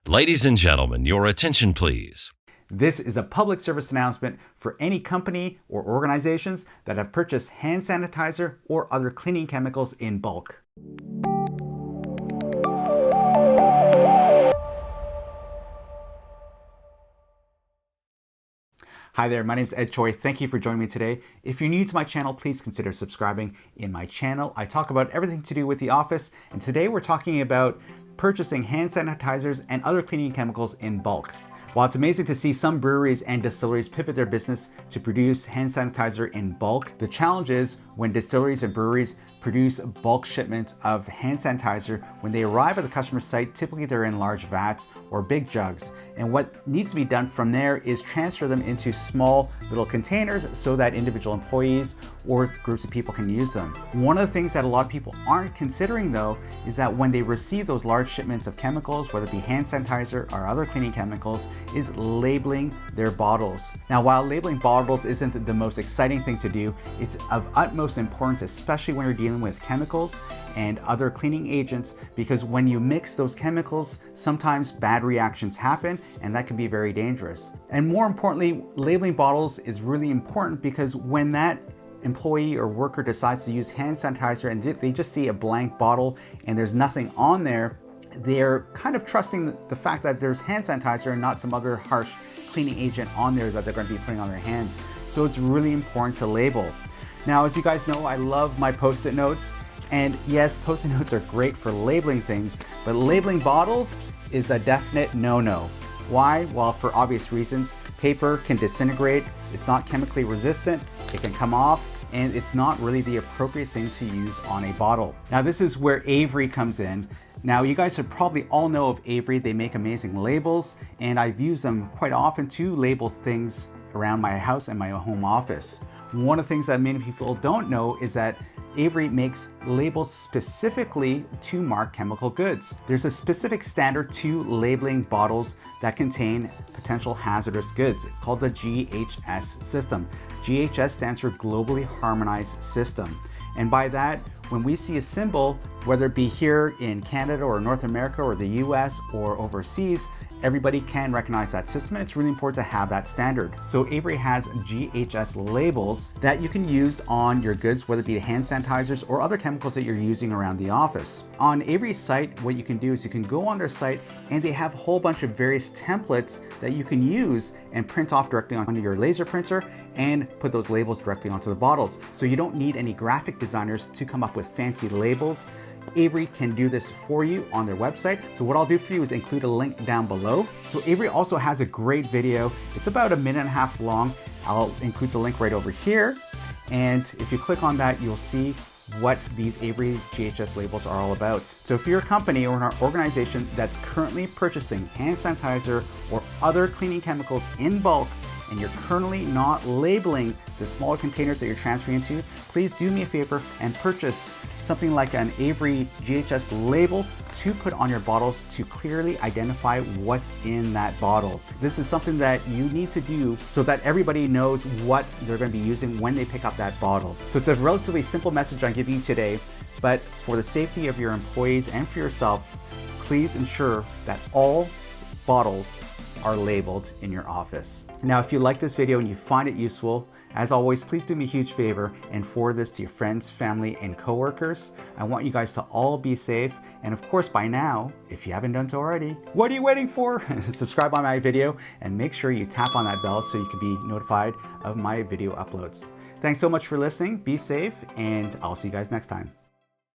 Ladies and gentlemen, your attention please. This is a public service announcement for any company or organizations that have purchased hand sanitizer or other cleaning chemicals in bulk. Hi there, my name is Ed Tchoi. Thank you for joining me today. If you're new to my channel, please consider subscribing. In my channel, I talk about everything to do with the office, and today we're talking about purchasing hand sanitizers and other cleaning chemicals in bulk. While it's amazing to see some breweries and distilleries pivot their business to produce hand sanitizer in bulk, the challenge is when distilleries and breweries produce bulk shipments of hand sanitizer, when they arrive at the customer site, typically they're in large vats or big jugs. And what needs to be done from there is transfer them into small little containers so that individual employees or groups of people can use them. One of the things that a lot of people aren't considering though is that when they receive those large shipments of chemicals, whether it be hand sanitizer or other cleaning chemicals, is labeling their bottles. Now, while labeling bottles isn't the most exciting thing to do, it's of utmost importance, especially when you're dealing with chemicals and other cleaning agents, because when you mix those chemicals, sometimes bad reactions happen and that can be very dangerous. And more importantly, labeling bottles is really important because when that employee or worker decides to use hand sanitizer and they just see a blank bottle and there's nothing on there, they're kind of trusting the fact that there's hand sanitizer and not some other harsh cleaning agent on there that they're going to be putting on their hands. So it's really important to label. Now, as you guys know, I love my Post-it notes. And yes, Post-it notes are great for labeling things, but labeling bottles is a definite no-no. Why? Well, for obvious reasons. Paper can disintegrate, it's not chemically resistant, it can come off, and it's not really the appropriate thing to use on a bottle. Now, this is where Avery comes in. Now, you guys should probably all know of Avery. They make amazing labels, and I've used them quite often to label things around my house and my home office. One of the things that many people don't know is that Avery makes labels specifically to mark chemical goods. There's a specific standard to labeling bottles that contain potential hazardous goods. It's called the GHS System. GHS stands for Globally Harmonized System. And by that, when we see a symbol, whether it be here in Canada or North America or the US or overseas, everybody can recognize that system, and it's really important to have that standard. So Avery has GHS labels that you can use on your goods, whether it be hand sanitizers or other chemicals that you're using around the office. On Avery's site, what you can do is you can go on their site and they have a whole bunch of various templates that you can use and print off directly onto your laser printer and put those labels directly onto the bottles. So you don't need any graphic designers to come up with fancy labels. Avery can do this for you on their website. So what I'll do for you is include a link down below. So Avery also has a great video. It's about 1.5 minutes long. I'll include the link right over here. And if you click on that, you'll see what these Avery GHS labels are all about. So if you're a company or an organization that's currently purchasing hand sanitizer or other cleaning chemicals in bulk, and you're currently not labeling the smaller containers that you're transferring into, please do me a favor and purchase something like an Avery GHS label to put on your bottles to clearly identify what's in that bottle. This is something that you need to do so that everybody knows what they're going to be using when they pick up that bottle. So it's a relatively simple message I'm giving you today, but for the safety of your employees and for yourself, please ensure that all bottles are labeled in your office. Now, if you like this video and you find it useful, as always, please do me a huge favor and forward this to your friends, family, and coworkers. I want you guys to all be safe. And of course, by now, if you haven't done so already, what are you waiting for? Subscribe on my video and make sure you tap on that bell so you can be notified of my video uploads. Thanks so much for listening. Be safe, and I'll see you guys next time.